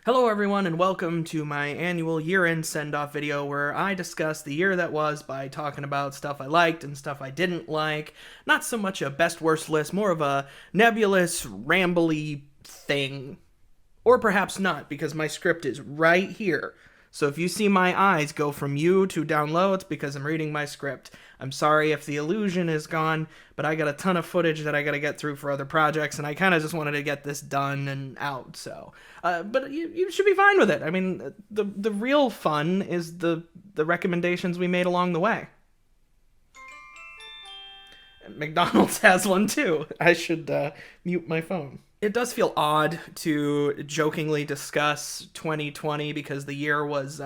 Hello everyone and welcome to my annual year-end send-off video where I discuss the year that was by talking about stuff I liked and stuff I didn't like. Not so much a best-worst list, more of a nebulous, rambly thing. Or perhaps not, because my script is right here. So if you see my eyes go from you to down low, it's because I'm reading my script. I'm sorry if the illusion is gone, but I got a ton of footage that I gotta get through for other projects, and I kind of just wanted to get this done and out, so. But you should be fine with it. I mean, the real fun is the recommendations we made along the way. McDonald's has one too. I should mute my phone. It does feel odd to jokingly discuss 2020 because the year was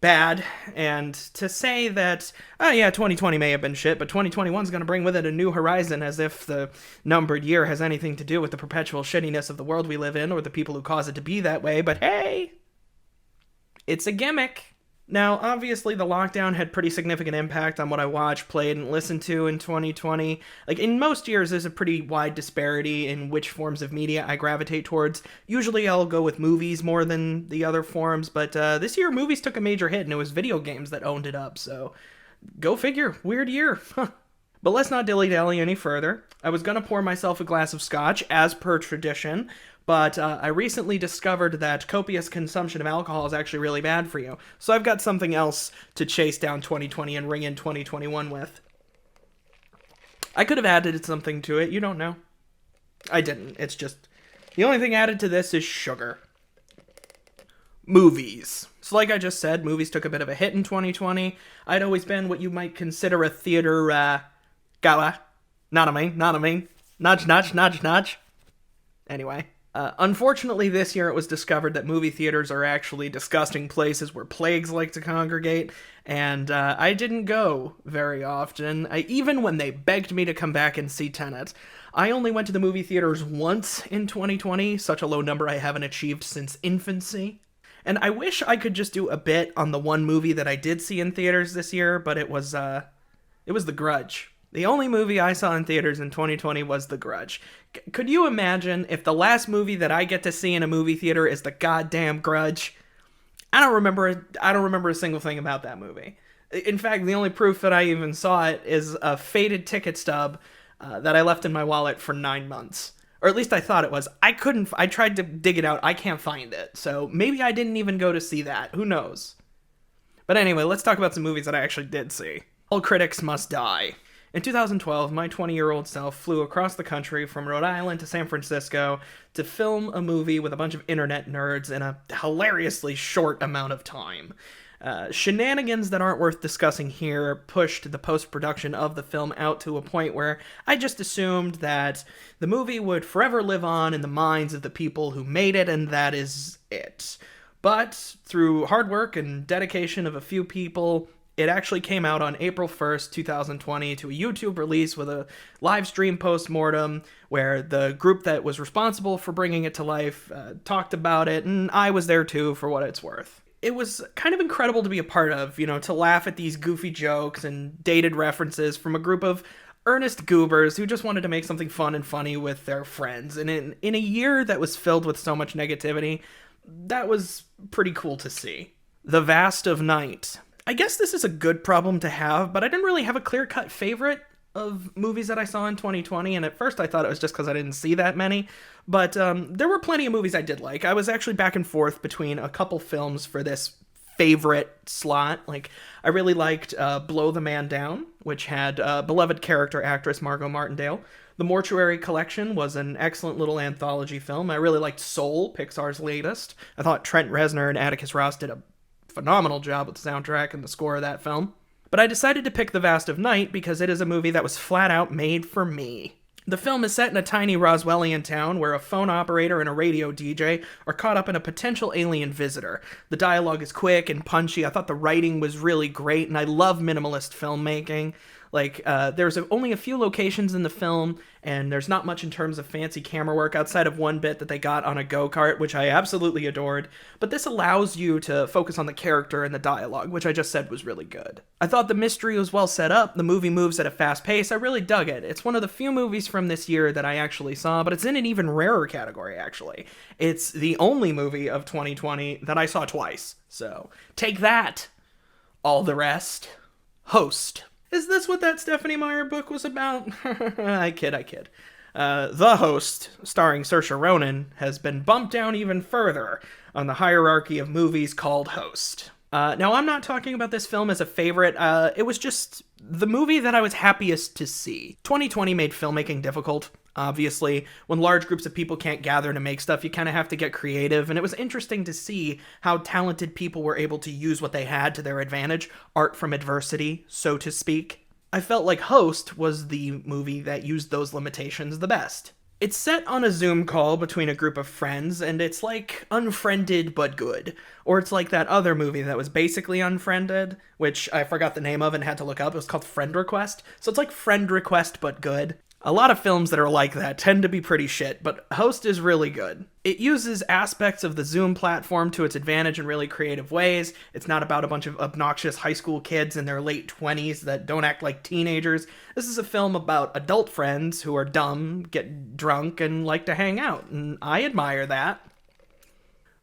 bad, and to say that, oh yeah, 2020 may have been shit, but 2021 is going to bring with it a new horizon, as if the numbered year has anything to do with the perpetual shittiness of the world we live in or the people who cause it to be that way, but hey, it's a gimmick. Now, obviously, the lockdown had pretty significant impact on what I watched, played, and listened to in 2020. Like, in most years, there's a pretty wide disparity in which forms of media I gravitate towards. Usually, I'll go with movies more than the other forms, but this year, movies took a major hit, and it was video games that owned it up, so go figure. Weird year. But let's not dilly-dally any further. I was gonna pour myself a glass of scotch, as per tradition, but I recently discovered that copious consumption of alcohol is actually really bad for you. So I've got something else to chase down 2020 and ring in 2021 with. I could have added something to it, you don't know. I didn't, it's just, the only thing added to this is sugar. Movies. So like I just said, movies took a bit of a hit in 2020. I'd always been what you might consider a theater, goer. Not a me. Nudge. Anyway. Unfortunately, this year it was discovered that movie theaters are actually disgusting places where plagues like to congregate, and I didn't go very often, even when they begged me to come back and see Tenet. I only went to the movie theaters once in 2020, such a low number I haven't achieved since infancy. And I wish I could just do a bit on the one movie that I did see in theaters this year, but it was The Grudge. The only movie I saw in theaters in 2020 was The Grudge. Could you imagine if the last movie that I get to see in a movie theater is the goddamn Grudge? I don't remember a single thing about that movie. In fact, the only proof that I even saw it is a faded ticket stub that I left in my wallet for 9 months. Or at least I thought it was. I tried to dig it out. I can't find it. So maybe I didn't even go to see that. Who knows? But anyway, let's talk about some movies that I actually did see. All critics must die. In 2012, my 20-year-old self flew across the country from Rhode Island to San Francisco to film a movie with a bunch of internet nerds in a hilariously short amount of time. Shenanigans that aren't worth discussing here pushed the post-production of the film out to a point where I just assumed that the movie would forever live on in the minds of the people who made it, and that is it. But through hard work and dedication of a few people, it actually came out on April 1st, 2020 to a YouTube release with a live stream post-mortem where the group that was responsible for bringing it to life talked about it, and I was there too for what it's worth. It was kind of incredible to be a part of, to laugh at these goofy jokes and dated references from a group of earnest goobers who just wanted to make something fun and funny with their friends. And in a year that was filled with so much negativity, that was pretty cool to see. The Vast of Night. I guess this is a good problem to have, but I didn't really have a clear-cut favorite of movies that I saw in 2020, and at first I thought it was just because I didn't see that many, but there were plenty of movies I did like. I was actually back and forth between a couple films for this favorite slot. Like, I really liked Blow the Man Down, which had beloved character actress Margot Martindale. The Mortuary Collection was an excellent little anthology film. I really liked Soul, Pixar's latest. I thought Trent Reznor and Atticus Ross did a phenomenal job with the soundtrack and the score of that film. But I decided to pick The Vast of Night because it is a movie that was flat out made for me. The film is set in a tiny Roswellian town where a phone operator and a radio DJ are caught up in a potential alien visitor. The dialogue is quick and punchy. I thought the writing was really great, and I love minimalist filmmaking. Like, there's only a few locations in the film, and there's not much in terms of fancy camera work outside of one bit that they got on a go-kart, which I absolutely adored. But this allows you to focus on the character and the dialogue, which I just said was really good. I thought the mystery was well set up, the movie moves at a fast pace, I really dug it. It's one of the few movies from this year that I actually saw, but it's in an even rarer category, actually. It's the only movie of 2020 that I saw twice. So, take that! All the rest. Host. Is this what that Stephanie Meyer book was about? I kid. The Host, starring Saoirse Ronan, has been bumped down even further on the hierarchy of movies called Host. Now, I'm not talking about this film as a favorite. It was just the movie that I was happiest to see. 2020 made filmmaking difficult. Obviously, when large groups of people can't gather to make stuff, you kind of have to get creative, and it was interesting to see how talented people were able to use what they had to their advantage, art from adversity, so to speak. I felt like Host was the movie that used those limitations the best. It's set on a Zoom call between a group of friends, and it's like Unfriended but good. Or it's like that other movie that was basically Unfriended, which I forgot the name of and had to look up. It was called Friend Request. So it's like Friend Request but good. A lot of films that are like that tend to be pretty shit, but Host is really good. It uses aspects of the Zoom platform to its advantage in really creative ways. It's not about a bunch of obnoxious high school kids in their late 20s that don't act like teenagers. This is a film about adult friends who are dumb, get drunk, and like to hang out, and I admire that.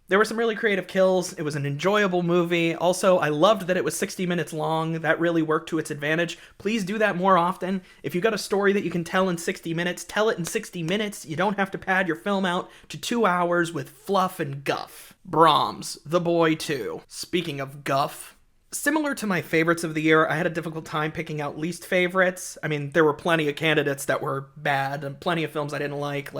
There were some really creative kills. It was an enjoyable movie. Also, I loved that it was 60 minutes long. That really worked to its advantage. Please do that more often. If you got a story that you can tell in 60 minutes, tell it in 60 minutes. You don't have to pad your film out to 2 hours with fluff and guff. Brahms, The Boy 2. Speaking of guff, similar to my favorites of the year, I had a difficult time picking out least favorites. I mean, there were plenty of candidates that were bad, and plenty of films I didn't like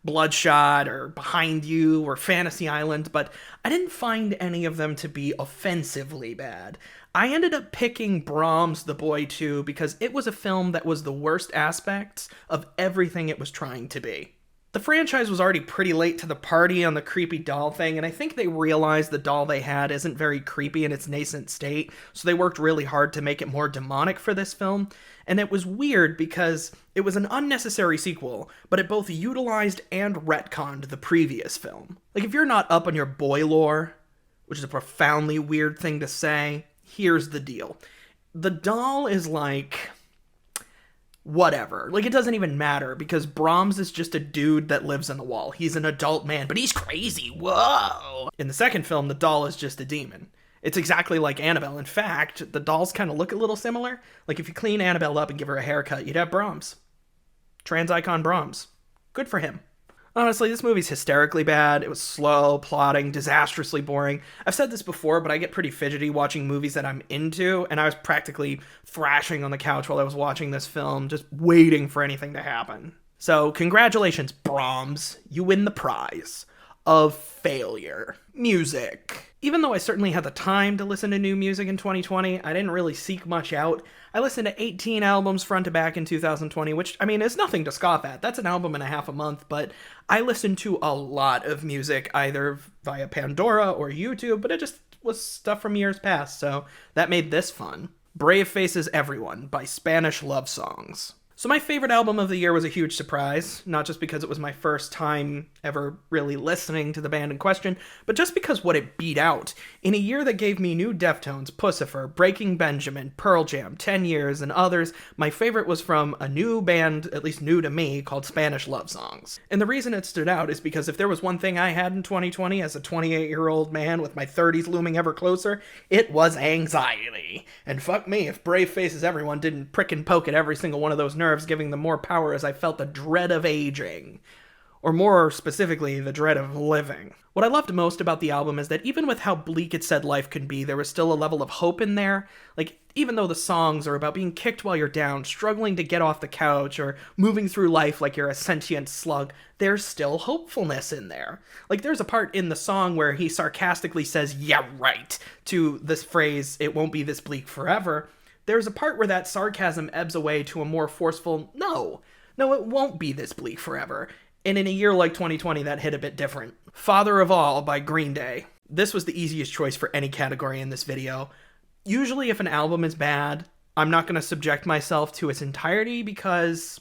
Bloodshot or Behind You or Fantasy Island, but I didn't find any of them to be offensively bad. I ended up picking Brahms, The Boy 2 because it was a film that was the worst aspects of everything it was trying to be. The franchise was already pretty late to the party on the creepy doll thing, and I think they realized the doll they had isn't very creepy in its nascent state, so they worked really hard to make it more demonic for this film. And it was weird because it was an unnecessary sequel, but it both utilized and retconned the previous film. Like, if you're not up on your boy lore, which is a profoundly weird thing to say, here's the deal. The doll is like whatever. Like, it doesn't even matter, because Brahms is just a dude that lives in the wall. He's an adult man, but he's crazy. Whoa! In the second film, the doll is just a demon. It's exactly like Annabelle. In fact, the dolls kind of look a little similar. Like, if you clean Annabelle up and give her a haircut, you'd have Brahms. Trans icon Brahms. Good for him. Honestly, this movie's hysterically bad. It was slow, plotting, disastrously boring. I've said this before, but I get pretty fidgety watching movies that I'm into, and I was practically thrashing on the couch while I was watching this film, just waiting for anything to happen. So, congratulations, Brahms. You win the prize of failure. Music. Even though I certainly had the time to listen to new music in 2020, I didn't really seek much out. I listened to 18 albums front to back in 2020, which, I mean, is nothing to scoff at. That's an album and a half a month, but I listened to a lot of music, either via Pandora or YouTube, but it just was stuff from years past, so that made this fun. Brave Faces Everyone by Spanish Love Songs. So my favorite album of the year was a huge surprise, not just because it was my first time ever really listening to the band in question, but just because what it beat out. In a year that gave me new Deftones, Pussifer, Breaking Benjamin, Pearl Jam, 10 Years, and others, my favorite was from a new band, at least new to me, called Spanish Love Songs. And the reason it stood out is because if there was one thing I had in 2020 as a 28-year-old man with my 30s looming ever closer, it was anxiety. And fuck me if Brave Faces Everyone didn't prick and poke at every single one of those nerves, giving them more power as I felt the dread of aging. Or more specifically, the dread of living. What I loved most about the album is that even with how bleak it said life can be, there was still a level of hope in there. Like, even though the songs are about being kicked while you're down, struggling to get off the couch, or moving through life like you're a sentient slug, there's still hopefulness in there. Like, there's a part in the song where he sarcastically says, "Yeah, right," to this phrase, "It won't be this bleak forever." There's a part where that sarcasm ebbs away to a more forceful, no, it won't be this bleak forever. And in a year like 2020, that hit a bit different. Father of All by Green Day. This was the easiest choice for any category in this video. Usually if an album is bad, I'm not going to subject myself to its entirety because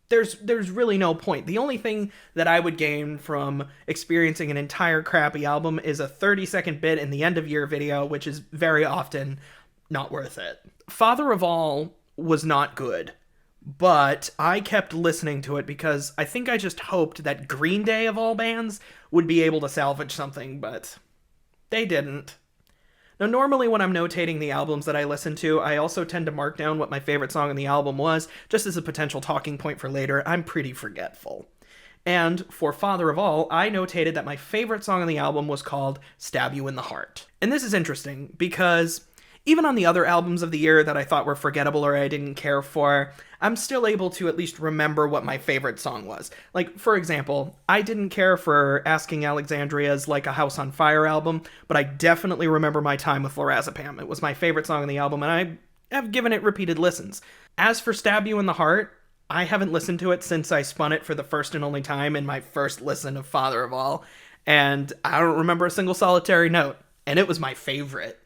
there's really no point. The only thing that I would gain from experiencing an entire crappy album is a 30-second bit in the end of year video, which is very often not worth it. Father of All was not good, but I kept listening to it because I think I just hoped that Green Day of all bands would be able to salvage something, but they didn't. Now, normally when I'm notating the albums that I listen to, I also tend to mark down what my favorite song on the album was, just as a potential talking point for later. I'm pretty forgetful. And for Father of All, I notated that my favorite song on the album was called Stab You in the Heart. And this is interesting because even on the other albums of the year that I thought were forgettable or I didn't care for, I'm still able to at least remember what my favorite song was. Like, for example, I didn't care for Asking Alexandria's Like a House on Fire album, but I definitely remember my time with Lorazepam. It was my favorite song on the album, and I have given it repeated listens. As for Stab You in the Heart, I haven't listened to it since I spun it for the first and only time in my first listen of Father of All, and I don't remember a single solitary note, and it was my favorite.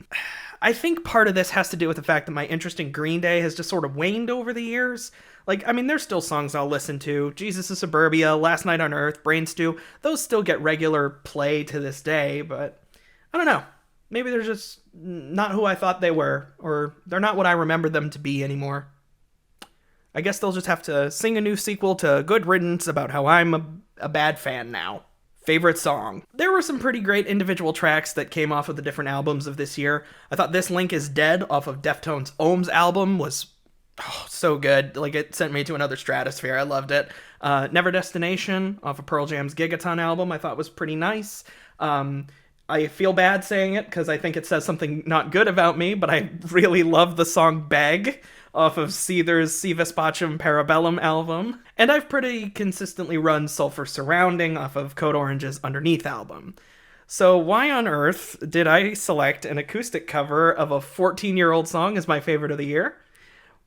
I think part of this has to do with the fact that my interest in Green Day has just sort of waned over the years. Like, I mean, there's still songs I'll listen to. Jesus of Suburbia, Last Night on Earth, Brain Stew. Those still get regular play to this day, but I don't know. Maybe they're just not who I thought they were, or they're not what I remember them to be anymore. I guess they'll just have to sing a new sequel to Good Riddance about how I'm a bad fan now. Favorite song. There were some pretty great individual tracks that came off of the different albums of this year. I thought This Link Is Dead off of Deftones' Ohms album was so good. Like, it sent me to another stratosphere. I loved it. Never Destination off of Pearl Jam's Gigaton album I thought was pretty nice. I feel bad saying it because I think it says something not good about me, but I really love the song Beg off of Seether's Si Vis Pacem Parabellum album. And I've pretty consistently run Sulfur Surrounding off of Code Orange's Underneath album. So why on earth did I select an acoustic cover of a 14-year-old song as my favorite of the year?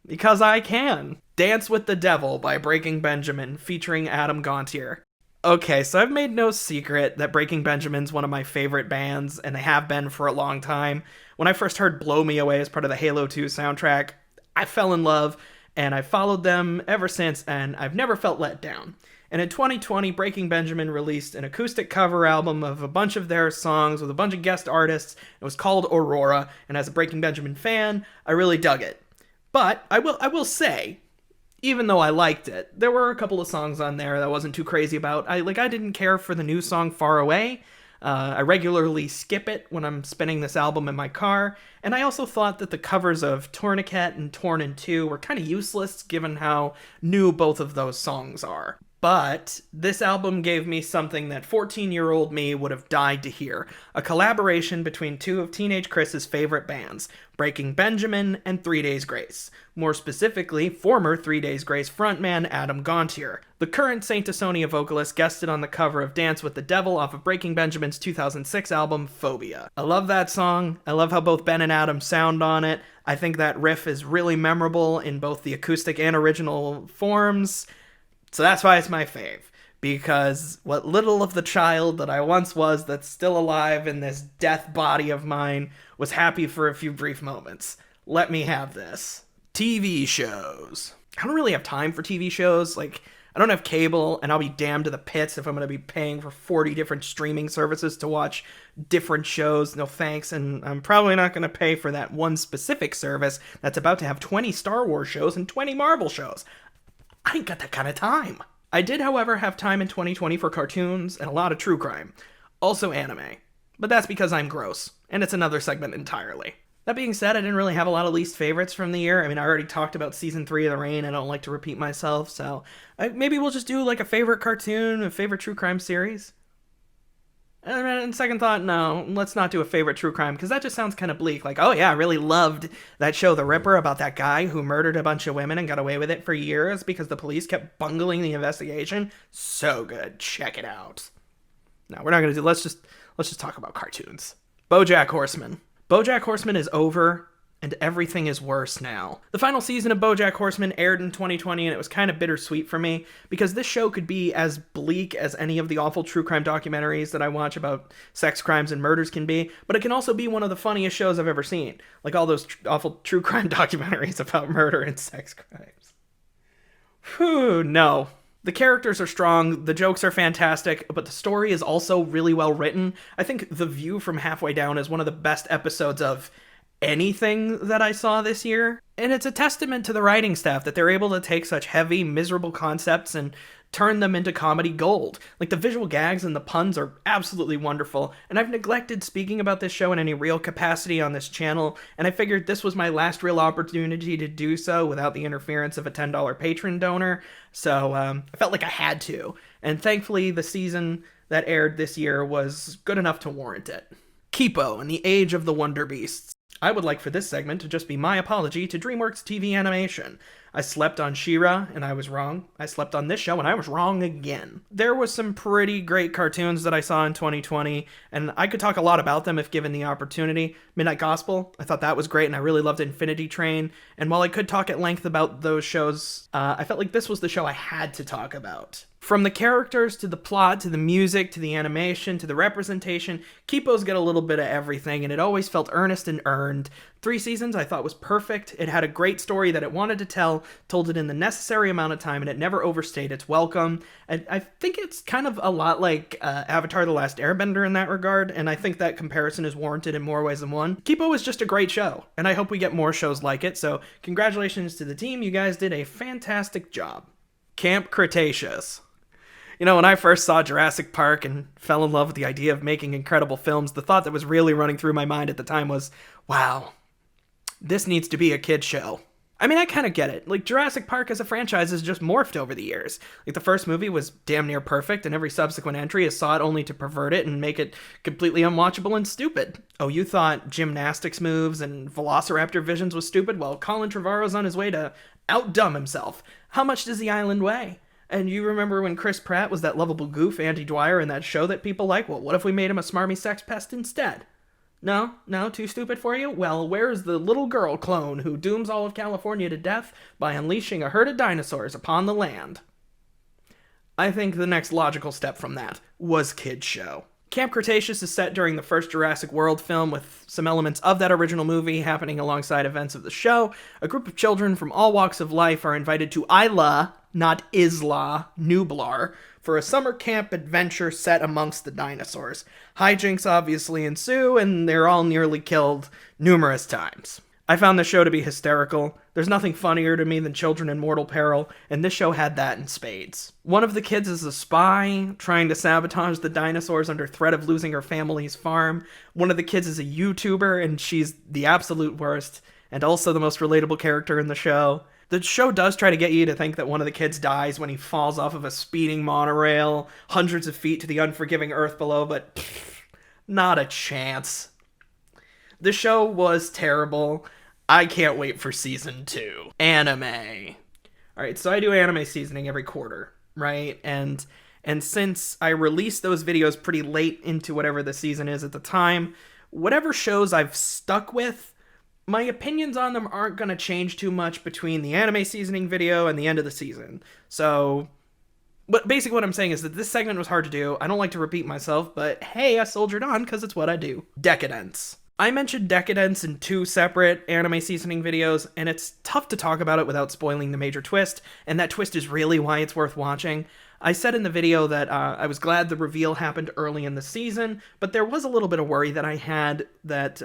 Because I can. Dance with the Devil by Breaking Benjamin featuring Adam Gontier. Okay, so I've made no secret that Breaking Benjamin's one of my favorite bands, and they have been for a long time. When I first heard Blow Me Away as part of the Halo 2 soundtrack, I fell in love, and I've followed them ever since, and I've never felt let down. And in 2020, Breaking Benjamin released an acoustic cover album of a bunch of their songs with a bunch of guest artists. It was called Aurora, and as a Breaking Benjamin fan, I really dug it. But I will say, even though I liked it, there were a couple of songs on there that I wasn't too crazy about. I didn't care for the new song Far Away. I regularly skip it when I'm spinning this album in my car, and I also thought that the covers of Tourniquet and Torn in Two were kind of useless given how new both of those songs are. But this album gave me something that 14-year-old me would have died to hear. A collaboration between two of Teenage Chris's favorite bands, Breaking Benjamin and 3 Days Grace. More specifically, former 3 Days Grace frontman Adam Gontier. The current Saint Asonia vocalist guested on the cover of Dance with the Devil off of Breaking Benjamin's 2006 album, Phobia. I love that song. I love how both Ben and Adam sound on it. I think that riff is really memorable in both the acoustic and original forms. So that's why it's my fave, because what little of the child that I once was that's still alive in this death body of mine was happy for a few brief moments. Let me have this. TV shows. I don't really have time for TV shows. Like, I don't have cable, and I'll be damned to the pits if I'm going to be paying for 40 different streaming services to watch different shows. No thanks, and I'm probably not going to pay for that one specific service that's about to have 20 Star Wars shows and 20 Marvel shows. I ain't got that kind of time. I did, however, have time in 2020 for cartoons and a lot of true crime. Also anime. But that's because I'm gross, and it's another segment entirely. That being said, I didn't really have a lot of least favorites from the year. I mean, I already talked about Season 3 of The Rain. I don't like to repeat myself, so maybe we'll just do like a favorite cartoon, a favorite true crime series. And second thought, no, let's not do a favorite true crime, because that just sounds kind of bleak. Like, oh yeah, I really loved that show The Ripper about that guy who murdered a bunch of women and got away with it for years because the police kept bungling the investigation. So good. Check it out. No, we're not going to do, let's just talk about cartoons. BoJack Horseman. BoJack Horseman is over. and everything is worse now. The final season of BoJack Horseman aired in 2020, and it was kind of bittersweet for me, because this show could be as bleak as any of the awful true crime documentaries that I watch about sex crimes and murders can be, but it can also be one of the funniest shows I've ever seen, like all those awful true crime documentaries about murder and sex crimes. Whew, no. The characters are strong, the jokes are fantastic, but the story is also really well written. I think The View from Halfway Down is one of the best episodes of anything that I saw this year. And it's a testament to the writing staff that they're able to take such heavy, miserable concepts and turn them into comedy gold. Like, the visual gags and the puns are absolutely wonderful, and I've neglected speaking about this show in any real capacity on this channel, and I figured this was my last real opportunity to do so without the interference of a $10 patron donor, so I felt like I had to, and thankfully the season that aired this year was good enough to warrant it. Kepo and the Age of the Wonder Beasts. I would like for this segment to just be my apology to DreamWorks TV Animation. I slept on She-Ra, and I was wrong. I slept on this show, and I was wrong again. There was some pretty great cartoons that I saw in 2020, and I could talk a lot about them if given the opportunity. Midnight Gospel, I thought that was great, and I really loved Infinity Train. And while I could talk at length about those shows, I felt like this was the show I had to talk about. From the characters, to the plot, to the music, to the animation, to the representation, Kepo's got a little bit of everything, and it always felt earnest and earned. 3 seasons I thought was perfect. It had a great story that it wanted to tell, told it in the necessary amount of time, and it never overstayed its welcome. And I think it's kind of a lot like Avatar: The Last Airbender in that regard, and I think that comparison is warranted in more ways than one. Kepo is just a great show, and I hope we get more shows like it, so congratulations to the team. You guys did a fantastic job. Camp Cretaceous. You know, when I first saw Jurassic Park and fell in love with the idea of making incredible films, the thought that was really running through my mind at the time was, wow, this needs to be a kid's show. I mean, I kind of get it. Like, Jurassic Park as a franchise has just morphed over the years. Like, the first movie was damn near perfect, and every subsequent entry has sought only to pervert it and make it completely unwatchable and stupid. Oh, you thought gymnastics moves and velociraptor visions was stupid? Well, Colin Trevorrow's on his way to outdumb himself. How much does the island weigh? And you remember when Chris Pratt was that lovable goof, Andy Dwyer, in that show that people like? Well, what if we made him a smarmy sex pest instead? No? Too stupid for you? Well, where's the little girl clone who dooms all of California to death by unleashing a herd of dinosaurs upon the land? I think the next logical step from that was Kids Show. Camp Cretaceous is set during the first Jurassic World film, with some elements of that original movie happening alongside events of the show. A group of children from all walks of life are invited to Isla, not Isla, Nublar, for a summer camp adventure set amongst the dinosaurs. Hijinks obviously ensue, and they're all nearly killed numerous times. I found the show to be hysterical. There's nothing funnier to me than children in mortal peril, and this show had that in spades. One of the kids is a spy, trying to sabotage the dinosaurs under threat of losing her family's farm. One of the kids is a YouTuber, and she's the absolute worst, and also the most relatable character in the show. The show does try to get you to think that one of the kids dies when he falls off of a speeding monorail, hundreds of feet to the unforgiving earth below, but pff, not a chance. The show was terrible. I can't wait for season 2. Anime. Alright, so I do anime seasoning every quarter, right? And since I released those videos pretty late into whatever the season is at the time, whatever shows I've stuck with, my opinions on them aren't going to change too much between the anime seasoning video and the end of the season. So, but basically what I'm saying is that this segment was hard to do. I don't like to repeat myself, but hey, I soldiered on because it's what I do. Decadence. I mentioned Decadence in 2 separate anime seasoning videos, and it's tough to talk about it without spoiling the major twist, and that twist is really why it's worth watching. I said in the video that I was glad the reveal happened early in the season, but there was a little bit of worry that I had that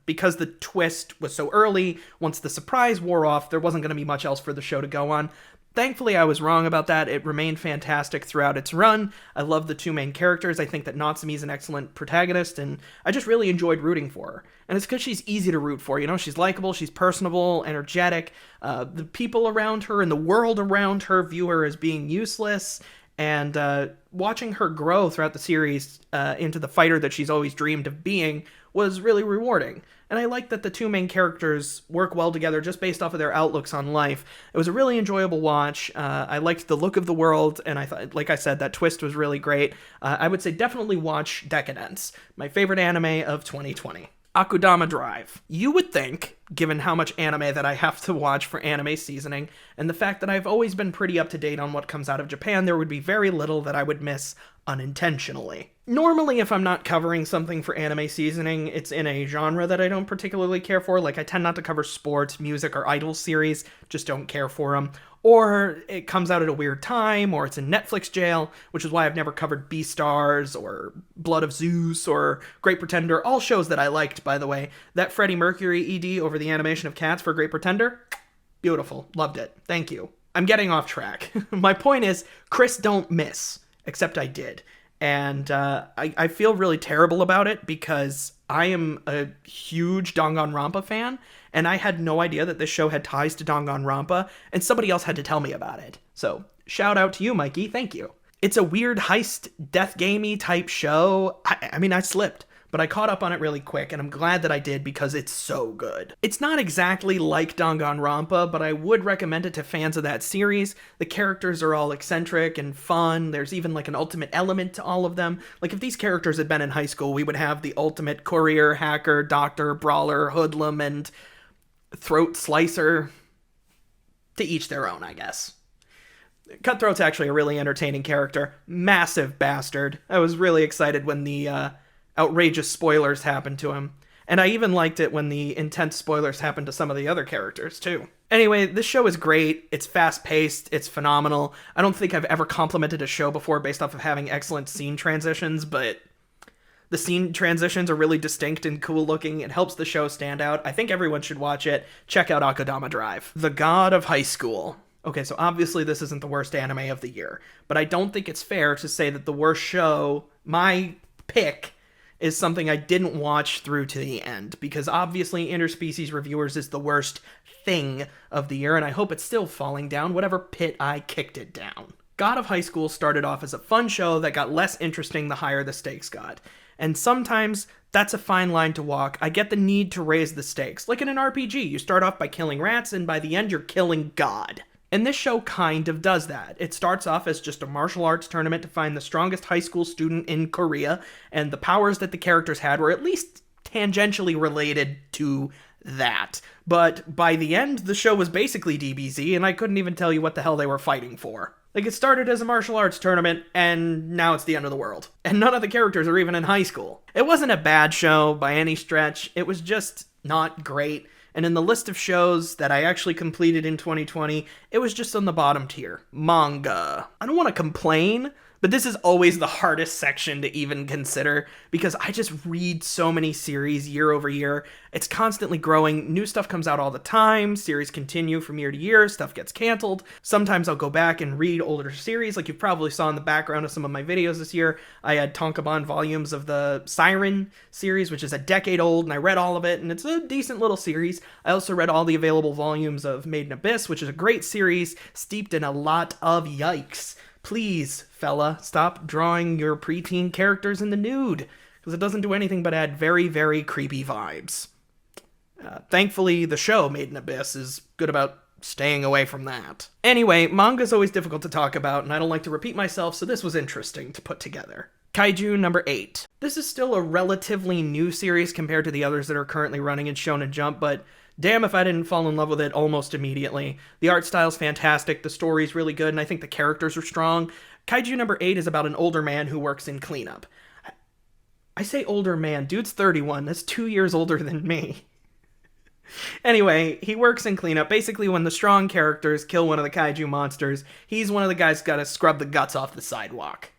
because the twist was so early, once the surprise wore off, there wasn't going to be much else for the show to go on. Thankfully, I was wrong about that. It remained fantastic throughout its run. I love the 2 main characters. I think that Natsumi's an excellent protagonist, and I just really enjoyed rooting for her. And it's because she's easy to root for. You know, she's likable, she's personable, energetic. The people around her and the world around her view her as being useless. And watching her grow throughout the series into the fighter that she's always dreamed of being was really rewarding. And I like that the 2 main characters work well together just based off of their outlooks on life. It was a really enjoyable watch. I liked the look of the world, and I thought, like I said, that twist was really great. I would say definitely watch Decadence, my favorite anime of 2020. Akudama Drive. You would think, given how much anime that I have to watch for anime seasoning, and the fact that I've always been pretty up to date on what comes out of Japan, there would be very little that I would miss unintentionally. Normally, if I'm not covering something for anime seasoning, it's in a genre that I don't particularly care for. Like, I tend not to cover sports, music, or idol series, just don't care for them. Or it comes out at a weird time, or it's in Netflix jail, which is why I've never covered Beastars, or Blood of Zeus, or Great Pretender, all shows that I liked, by the way. That Freddie Mercury ED over the animation of Cats for Great Pretender, beautiful, loved it, thank you. I'm getting off track. My point is, Chris don't miss, except I did. And I feel really terrible about it because I am a huge Danganronpa fan, and I had no idea that this show had ties to Danganronpa, and somebody else had to tell me about it. So, shout out to you, Mikey, thank you. It's a weird heist, death gamey type show. I mean, I slipped, but I caught up on it really quick, and I'm glad that I did because it's so good. It's not exactly like Danganronpa, but I would recommend it to fans of that series. The characters are all eccentric and fun. There's even like an ultimate element to all of them. Like if these characters had been in high school, we would have the ultimate courier, hacker, doctor, brawler, hoodlum, and throat slicer. To each their own, I guess. Cutthroat's actually a really entertaining character. Massive bastard. I was really excited when the outrageous spoilers happened to him. And I even liked it when the intense spoilers happened to some of the other characters, too. Anyway, this show is great. It's fast-paced. It's phenomenal. I don't think I've ever complimented a show before based off of having excellent scene transitions, but the scene transitions are really distinct and cool-looking. It helps the show stand out. I think everyone should watch it. Check out Akudama Drive. The God of High School. Okay, so obviously this isn't the worst anime of the year, but I don't think it's fair to say that the worst show, my pick, is something I didn't watch through to the end, because obviously Interspecies Reviewers is the worst thing of the year, and I hope it's still falling down whatever pit I kicked it down. God of High School started off as a fun show that got less interesting the higher the stakes got, and sometimes that's a fine line to walk. I get the need to raise the stakes. Like in an RPG, you start off by killing rats, and by the end you're killing God. And this show kind of does that. It starts off as just a martial arts tournament to find the strongest high school student in Korea, and the powers that the characters had were at least tangentially related to that. But by the end, the show was basically DBZ, and I couldn't even tell you what the hell they were fighting for. Like, it started as a martial arts tournament, and now it's the end of the world. And none of the characters are even in high school. It wasn't a bad show by any stretch, it was just not great. And in the list of shows that I actually completed in 2020, it was just on the bottom tier. Manga. I don't want to complain, but this is always the hardest section to even consider, because I just read so many series year over year. It's constantly growing. New stuff comes out all the time. Series continue from year to year. Stuff gets canceled. Sometimes I'll go back and read older series, like you probably saw in the background of some of my videos this year. I had Tonkabon volumes of the Siren series, which is a decade old, and I read all of it, and it's a decent little series. I also read all the available volumes of Made in Abyss, which is a great series, steeped in a lot of yikes. Please, fella, stop drawing your preteen characters in the nude, because it doesn't do anything but add very, very creepy vibes. Thankfully, the show Made in Abyss is good about staying away from that. Anyway, manga's always difficult to talk about, and I don't like to repeat myself, so this was interesting to put together. Kaiju number 8. This is still a relatively new series compared to the others that are currently running in Shonen Jump, but damn if I didn't fall in love with it almost immediately. The art style's fantastic, the story's really good, and I think the characters are strong. Kaiju number 8 is about an older man who works in cleanup. I say older man, dude's 31, that's 2 years older than me. Anyway, he works in cleanup. Basically, when the strong characters kill one of the kaiju monsters, he's one of the guys gotta scrub the guts off the sidewalk.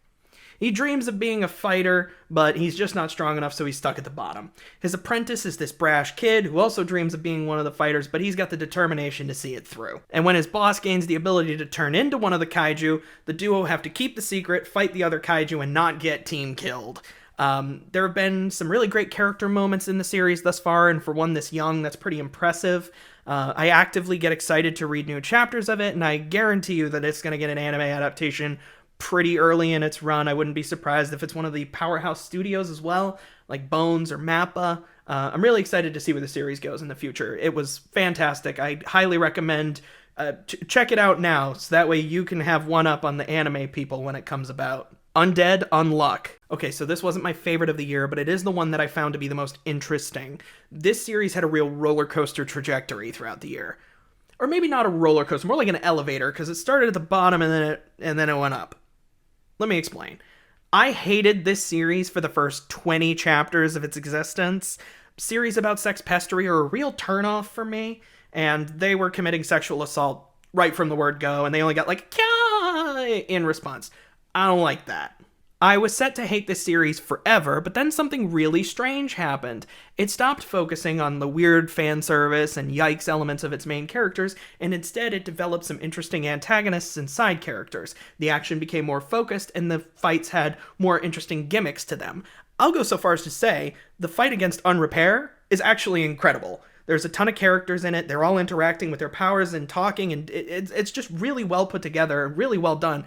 He dreams of being a fighter, but he's just not strong enough, so he's stuck at the bottom. His apprentice is this brash kid who also dreams of being one of the fighters, but he's got the determination to see it through. And when his boss gains the ability to turn into one of the kaiju, the duo have to keep the secret, fight the other kaiju, and not get team killed. There have been some really great character moments in the series thus far, and for one this young, that's pretty impressive. I actively get excited to read new chapters of it, and I guarantee you that it's going to get an anime adaptation pretty early in its run. I wouldn't be surprised if it's one of the powerhouse studios as well, like Bones or Mappa. I'm really excited to see where the series goes in the future. It was fantastic. I highly recommend check it out now, so that way you can have one up on the anime people when it comes about. Undead Unluck. Okay, so this wasn't my favorite of the year, but it is the one that I found to be the most interesting. This series had a real roller coaster trajectory throughout the year. Or maybe not a roller coaster, more like an elevator, because it started at the bottom and then it went up. Let me explain. I hated this series for the first 20 chapters of its existence. Series about sex pestery are a real turnoff for me, and they were committing sexual assault right from the word go, and they only got like, Kya! In response. I don't like that. I was set to hate this series forever, but then something really strange happened. It stopped focusing on the weird fan service and yikes elements of its main characters, and instead it developed some interesting antagonists and side characters. The action became more focused, and the fights had more interesting gimmicks to them. I'll go so far as to say, the fight against Unrepair is actually incredible. There's a ton of characters in it, they're all interacting with their powers and talking, and it's just really well put together, really well done.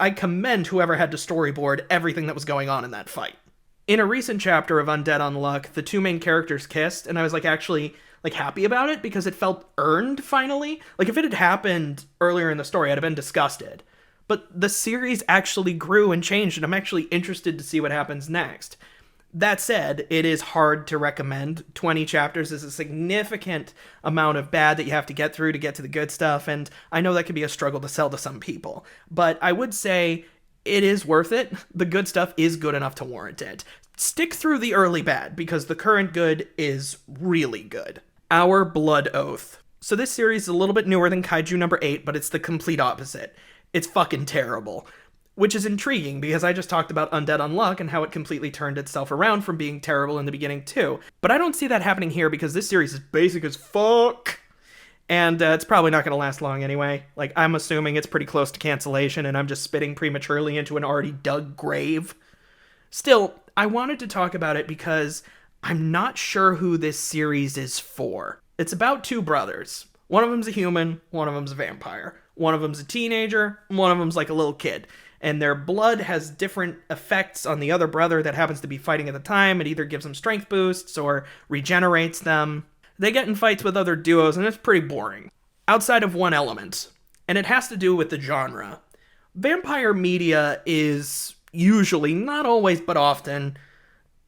I commend whoever had to storyboard everything that was going on in that fight. In a recent chapter of Undead Unluck, the two main characters kissed, and I was actually happy about it because it felt earned finally. If it had happened earlier in the story, I'd have been disgusted. But the series actually grew and changed, and I'm actually interested to see what happens next. That said, it is hard to recommend. 20 chapters is a significant amount of bad that you have to get through to get to the good stuff, and I know that can be a struggle to sell to some people. But I would say it is worth it. The good stuff is good enough to warrant it. Stick through the early bad, because the current good is really good. Our Blood Oath. So this series is a little bit newer than Kaiju number 8, but it's the complete opposite. It's fucking terrible. Which is intriguing, because I just talked about Undead Unluck and how it completely turned itself around from being terrible in the beginning too. But I don't see that happening here, because this series is basic as fuck. And it's probably not going to last long anyway. I'm assuming it's pretty close to cancellation, and I'm just spitting prematurely into an already dug grave. Still, I wanted to talk about it because I'm not sure who this series is for. It's about two brothers. One of them's a human, one of them's a vampire. One of them's a teenager, one of them's like a little kid. And their blood has different effects on the other brother that happens to be fighting at the time. It either gives them strength boosts or regenerates them. They get in fights with other duos, and it's pretty boring. Outside of one element, and it has to do with the genre. Vampire media is usually, not always but often,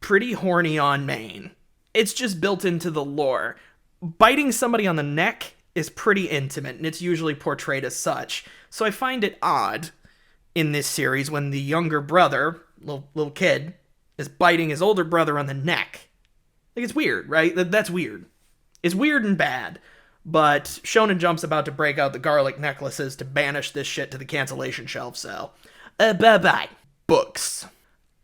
pretty horny on main. It's just built into the lore. Biting somebody on the neck is pretty intimate, and it's usually portrayed as such. So I find it odd in this series when the younger brother, little kid, is biting his older brother on the neck. It's weird, right? That's weird. It's weird and bad, but Shonen Jump's about to break out the garlic necklaces to banish this shit to the cancellation shelf, so bye-bye. Books.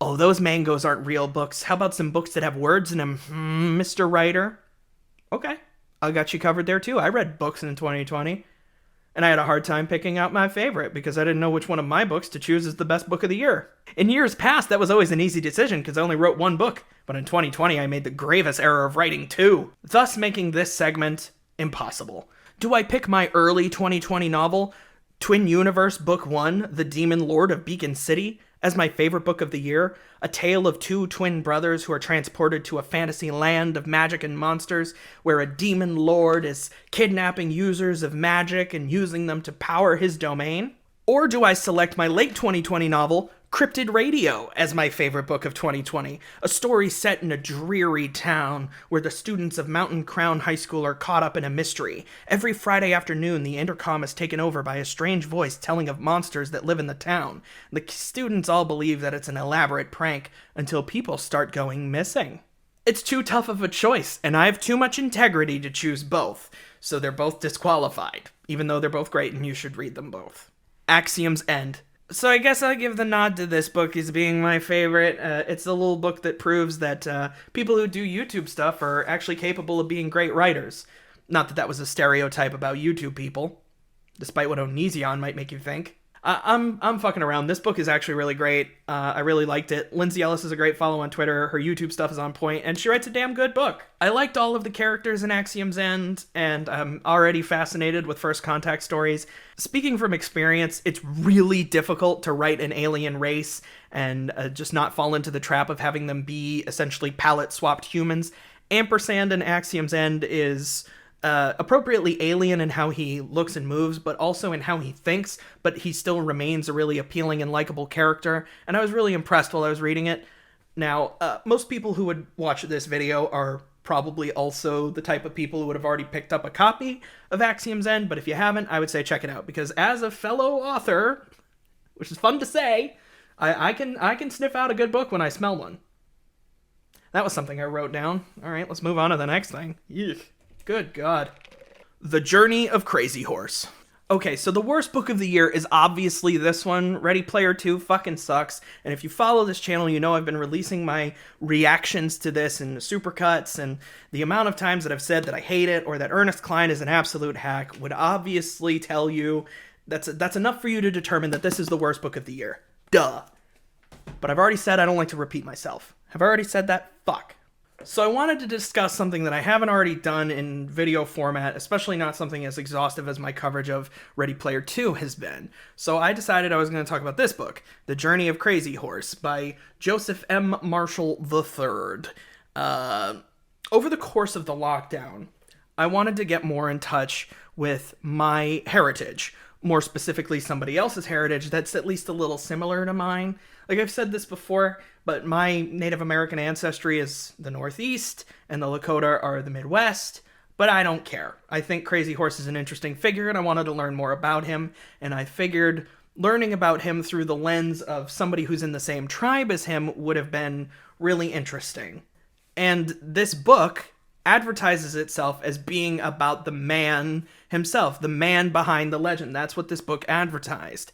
Oh, those mangoes aren't real books. How about some books that have words in them, Mr. Writer? Okay, I got you covered there too. I read books in 2020. And I had a hard time picking out my favorite because I didn't know which one of my books to choose as the best book of the year. In years past, that was always an easy decision because I only wrote one book, but in 2020, I made the gravest error of writing two, thus making this segment impossible. Do I pick my early 2020 novel, Twin Universe Book 1, The Demon Lord of Beacon City, as my favorite book of the year, a tale of two twin brothers who are transported to a fantasy land of magic and monsters where a demon lord is kidnapping users of magic and using them to power his domain? Or do I select my late 2020 novel, Cryptid Radio, as my favorite book of 2020, a story set in a dreary town where the students of Mountain Crown High School are caught up in a mystery. Every Friday afternoon, the intercom is taken over by a strange voice telling of monsters that live in the town. The students all believe that it's an elaborate prank until people start going missing. It's too tough of a choice, and I have too much integrity to choose both, so they're both disqualified, even though they're both great and you should read them both. Axiom's End. So I guess I'll give the nod to this book as being my favorite. It's a little book that proves that people who do YouTube stuff are actually capable of being great writers. Not that that was a stereotype about YouTube people, despite what Onision might make you think. I'm fucking around. This book is actually really great. I really liked it. Lindsay Ellis is a great follow on Twitter. Her YouTube stuff is on point, and she writes a damn good book. I liked all of the characters in Axiom's End, and I'm already fascinated with First Contact stories. Speaking from experience, it's really difficult to write an alien race and just not fall into the trap of having them be essentially palette-swapped humans. Ampersand in Axiom's End is appropriately alien in how he looks and moves, but also in how he thinks, but he still remains a really appealing and likable character, and I was really impressed while I was reading it. Now, most people who would watch this video are probably also the type of people who would have already picked up a copy of Axiom's End, but if you haven't, I would say check it out, because as a fellow author, which is fun to say, I can sniff out a good book when I smell one. That was something I wrote down. All right, let's move on to the next thing. Eugh. Good God. The Journey of Crazy Horse. Okay, so the worst book of the year is obviously this one. Ready Player 2 fucking sucks. And if you follow this channel, you know I've been releasing my reactions to this in supercuts, and the amount of times that I've said that I hate it or that Ernest Cline is an absolute hack would obviously tell you that's enough for you to determine that this is the worst book of the year. Duh. But I've already said I don't like to repeat myself. Have I already said that? Fuck. So I wanted to discuss something that I haven't already done in video format, especially not something as exhaustive as my coverage of Ready Player 2 has been. So I decided I was going to talk about this book, The Journey of Crazy Horse, by Joseph M. Marshall III. Over the course of the lockdown, I wanted to get more in touch with my heritage, more specifically somebody else's heritage that's at least a little similar to mine. Like I've said this before, but my Native American ancestry is the Northeast, and the Lakota are the Midwest, but I don't care. I think Crazy Horse is an interesting figure, and I wanted to learn more about him, and I figured learning about him through the lens of somebody who's in the same tribe as him would have been really interesting. And this book advertises itself as being about the man himself, the man behind the legend. That's what this book advertised.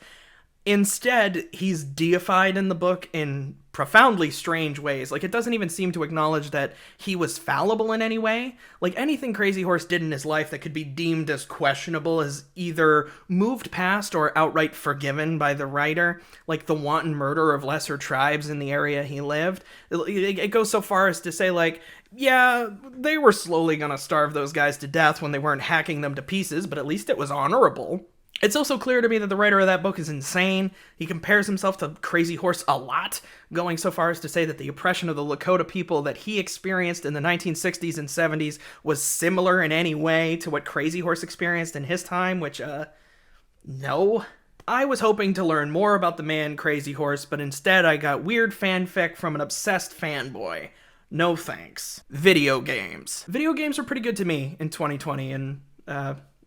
Instead, he's deified in the book in profoundly strange ways. Like, it doesn't even seem to acknowledge that he was fallible in any way. Like, anything Crazy Horse did in his life that could be deemed as questionable is either moved past or outright forgiven by the writer, like the wanton murder of lesser tribes in the area he lived. It goes so far as to say, like, yeah, they were slowly gonna starve those guys to death when they weren't hacking them to pieces, but at least it was honorable. It's also clear to me that the writer of that book is insane. He compares himself to Crazy Horse a lot, going so far as to say that the oppression of the Lakota people that he experienced in the 1960s and 70s was similar in any way to what Crazy Horse experienced in his time, which, no. I was hoping to learn more about the man Crazy Horse, but instead I got weird fanfic from an obsessed fanboy. No thanks. Video games. Video games were pretty good to me in 2020, and,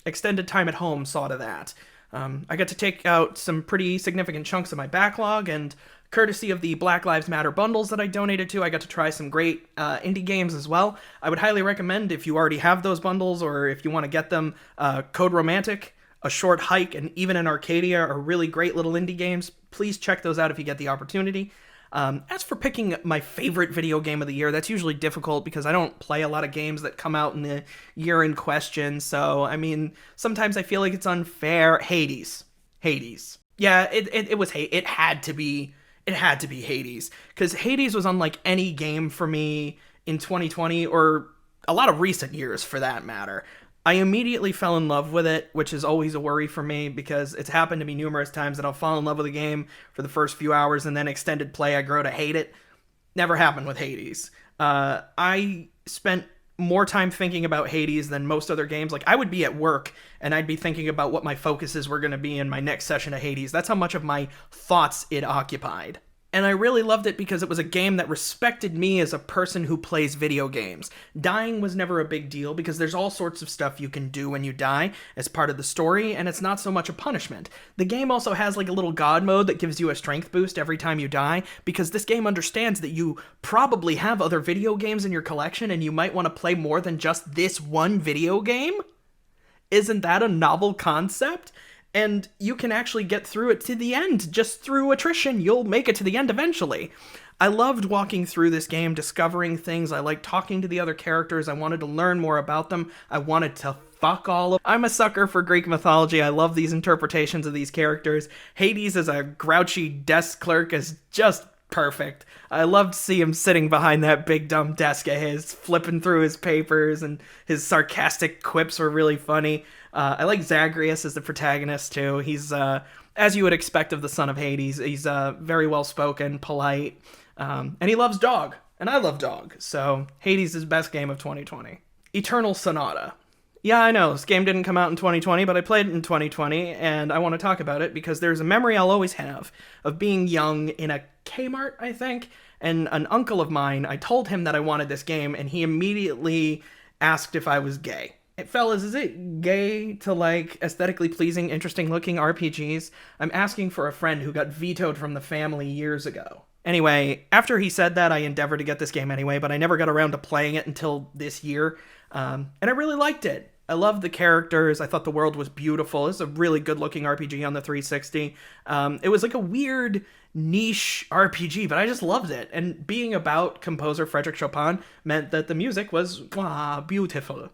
extended time at home saw to that. I got to take out some pretty significant chunks of my backlog, and courtesy of the Black Lives Matter bundles that I donated to, I got to try some great indie games as well. I would highly recommend, if you already have those bundles, or if you want to get them, Code Romantic, A Short Hike, and even in Arcadia are really great little indie games. Please check those out if you get the opportunity. As for picking my favorite video game of the year, that's usually difficult because I don't play a lot of games that come out in the year in question, so, I mean, sometimes I feel like it's unfair. Hades. Yeah, it had to be Hades, because Hades was unlike any game for me in 2020, or a lot of recent years for that matter. I immediately fell in love with it, which is always a worry for me because it's happened to me numerous times that I'll fall in love with a game for the first few hours and then extended play I grow to hate it. Never happened with Hades. I spent more time thinking about Hades than most other games. Like, I would be at work and I'd be thinking about what my focuses were going to be in my next session of Hades. That's how much of my thoughts it occupied. And I really loved it because it was a game that respected me as a person who plays video games. Dying was never a big deal because there's all sorts of stuff you can do when you die as part of the story, and it's not so much a punishment. The game also has like a little god mode that gives you a strength boost every time you die, because this game understands that you probably have other video games in your collection and you might want to play more than just this one video game. Isn't that a novel concept? And you can actually get through it to the end, just through attrition. You'll make it to the end eventually. I loved walking through this game, discovering things. I liked talking to the other characters. I wanted to learn more about them. I wanted to fuck all of them. I'm a sucker for Greek mythology. I love these interpretations of these characters. Hades as a grouchy desk clerk is just perfect. I loved to see him sitting behind that big dumb desk of his, flipping through his papers, and his sarcastic quips were really funny. I like Zagreus as the protagonist, too. He's, as you would expect of the son of Hades, he's very well-spoken, polite, and he loves dog, and I love dog, so Hades is best game of 2020. Eternal Sonata. Yeah, I know, this game didn't come out in 2020, but I played it in 2020, and I want to talk about it because there's a memory I'll always have of being young in a Kmart, I think, and an uncle of mine, I told him that I wanted this game, and he immediately asked if I was gay. Fellas, is it gay to like aesthetically pleasing, interesting looking RPGs? I'm asking for a friend who got vetoed from the family years ago. Anyway, after he said that, I endeavored to get this game anyway, but I never got around to playing it until this year, and I really liked it. I loved the characters. I thought the world was beautiful. It's a really good-looking RPG on the 360. It was like a weird niche RPG, but I just loved it. And being about composer Frédéric Chopin meant that the music was beautiful.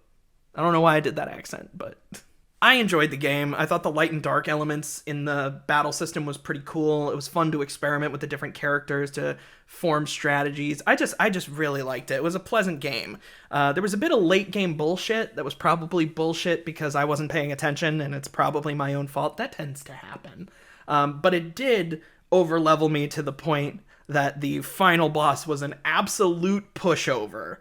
I don't know why I did that accent, but I enjoyed the game. I thought the light and dark elements in the battle system was pretty cool. It was fun to experiment with the different characters to form strategies. I just really liked it. It was a pleasant game. There was a bit of late game bullshit that was probably bullshit because I wasn't paying attention, and it's probably my own fault. That tends to happen. But it did overlevel me to the point that the final boss was an absolute pushover.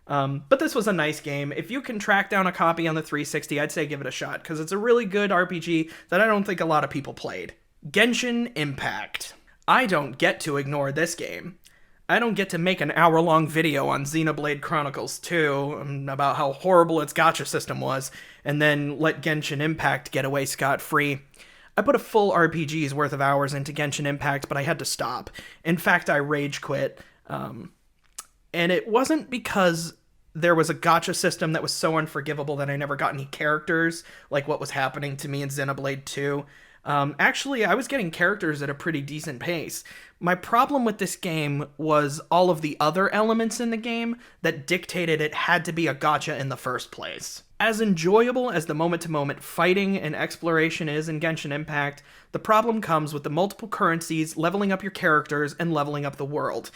But this was a nice game. If you can track down a copy on the 360, I'd say give it a shot, because it's a really good RPG that I don't think a lot of people played. Genshin Impact. I don't get to ignore this game. I don't get to make an hour-long video on Xenoblade Chronicles 2 about how horrible its gacha system was, and then let Genshin Impact get away scot-free. I put a full RPG's worth of hours into Genshin Impact, but I had to stop. In fact, I rage quit. And it wasn't because there was a gacha system that was so unforgivable that I never got any characters, like what was happening to me in Xenoblade 2. Actually, I was getting characters at a pretty decent pace. My problem with this game was all of the other elements in the game that dictated it had to be a gacha in the first place. As enjoyable as the moment-to-moment fighting and exploration is in Genshin Impact, the problem comes with the multiple currencies, leveling up your characters, and leveling up the world.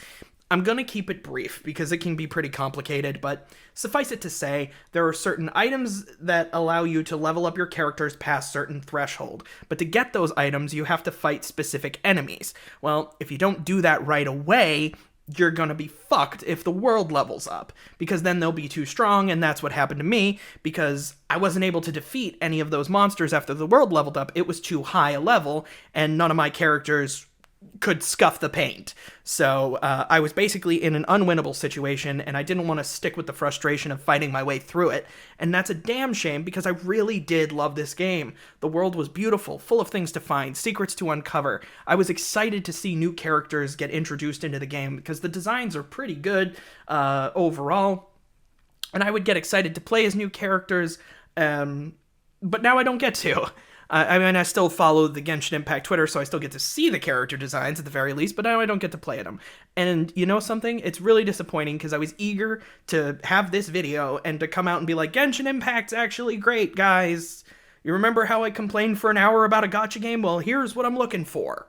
I'm going to keep it brief because it can be pretty complicated, but suffice it to say, there are certain items that allow you to level up your characters past certain threshold, but to get those items, you have to fight specific enemies. Well, if you don't do that right away, you're going to be fucked if the world levels up, because then they'll be too strong, and that's what happened to me, because I wasn't able to defeat any of those monsters after the world leveled up. It was too high a level, and none of my characters could scuff the paint. So I was basically in an unwinnable situation, and I didn't want to stick with the frustration of fighting my way through it. And that's a damn shame, because I really did love this game. The world was beautiful, full of things to find, secrets to uncover. I was excited to see new characters get introduced into the game, because the designs are pretty good overall. And I would get excited to play as new characters, but now I don't get to. I mean, I still follow the Genshin Impact Twitter, so I still get to see the character designs at the very least, but now I don't get to play them. And you know something? It's really disappointing, because I was eager to have this video and to come out and be like, Genshin Impact's actually great, guys. You remember how I complained for an hour about a gacha game? Well, here's what I'm looking for.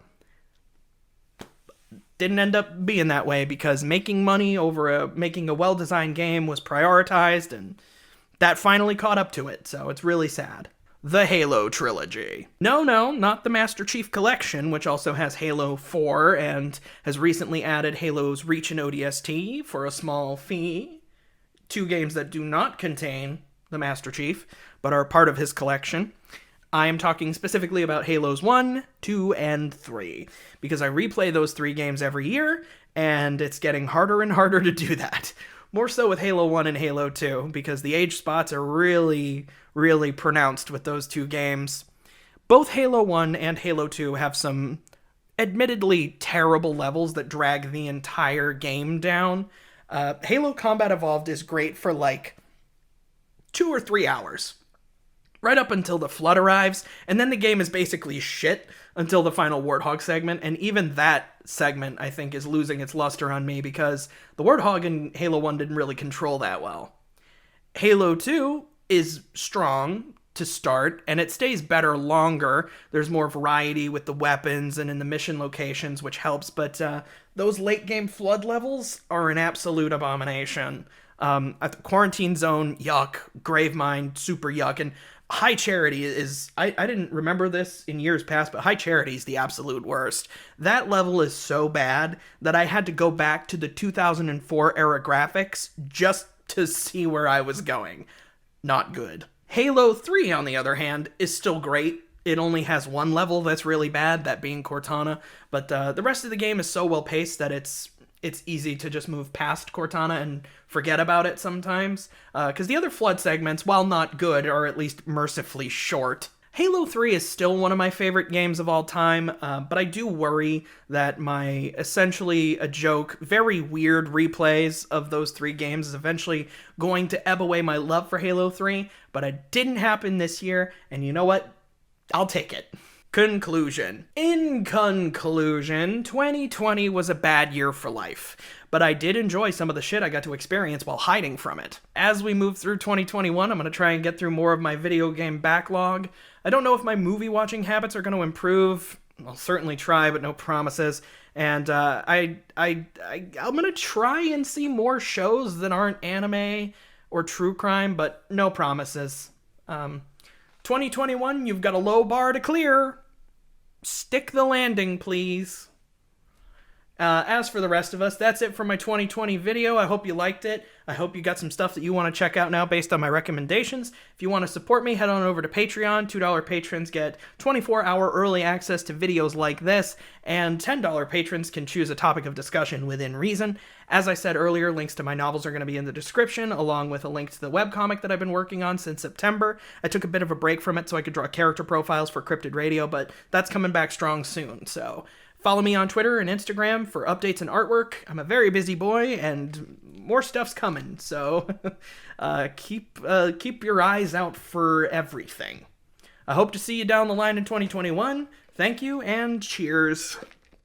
Didn't end up being that way, because making money over making a well-designed game was prioritized, and that finally caught up to it, so it's really sad. The Halo Trilogy. No, not the Master Chief Collection, which also has Halo 4 and has recently added Halo's Reach and ODST for a small fee. 2 games that do not contain the Master Chief, but are part of his collection. I am talking specifically about Halos 1, 2, and 3, because I replay those 3 games every year, and it's getting harder and harder to do that. More so with Halo 1 and Halo 2, because the age spots are really pronounced with those 2 games. Both Halo 1 and Halo 2 have some admittedly terrible levels that drag the entire game down. Halo Combat Evolved is great for like 2 or 3 hours. Right up until the Flood arrives, and then the game is basically shit until the final Warthog segment, and even that segment, I think, is losing its luster on me, because the Warthog in Halo 1 didn't really control that well. Halo 2 is strong to start, and it stays better longer. There's more variety with the weapons and in the mission locations, which helps, but those late-game Flood levels are an absolute abomination. At the Quarantine Zone, yuck. Gravemind, super yuck, and High Charity is, I didn't remember this in years past, but High Charity is the absolute worst. That level is so bad that I had to go back to the 2004 era graphics just to see where I was going. Not good. Halo 3, on the other hand, is still great. It only has one level that's really bad, that being Cortana, but the rest of the game is so well paced that it's easy to just move past Cortana and forget about it sometimes, because the other Flood segments, while not good, are at least mercifully short. Halo 3 is still one of my favorite games of all time, but I do worry that my essentially a joke, very weird replays of those 3 games is eventually going to ebb away my love for Halo 3, but it didn't happen this year, and you know what? I'll take it. Conclusion. In conclusion, 2020 was a bad year for life, but I did enjoy some of the shit I got to experience while hiding from it. As we move through 2021, I'm going to try and get through more of my video game backlog. I don't know if my movie watching habits are going to improve. I'll certainly try, but no promises. And I'm going to try and see more shows that aren't anime or true crime, but no promises. 2021, you've got a low bar to clear. Stick the landing, please. As for the rest of us, that's it for my 2020 video. I hope you liked it. I hope you got some stuff that you want to check out now based on my recommendations. If you want to support me, head on over to Patreon. $2 patrons get 24-hour early access to videos like this, and $10 patrons can choose a topic of discussion within reason. As I said earlier, links to my novels are going to be in the description, along with a link to the webcomic that I've been working on since September. I took a bit of a break from it so I could draw character profiles for Cryptid Radio, but that's coming back strong soon, so follow me on Twitter and Instagram for updates and artwork. I'm a very busy boy, and more stuff's coming, so keep your eyes out for everything. I hope to see you down the line in 2021. Thank you, and cheers.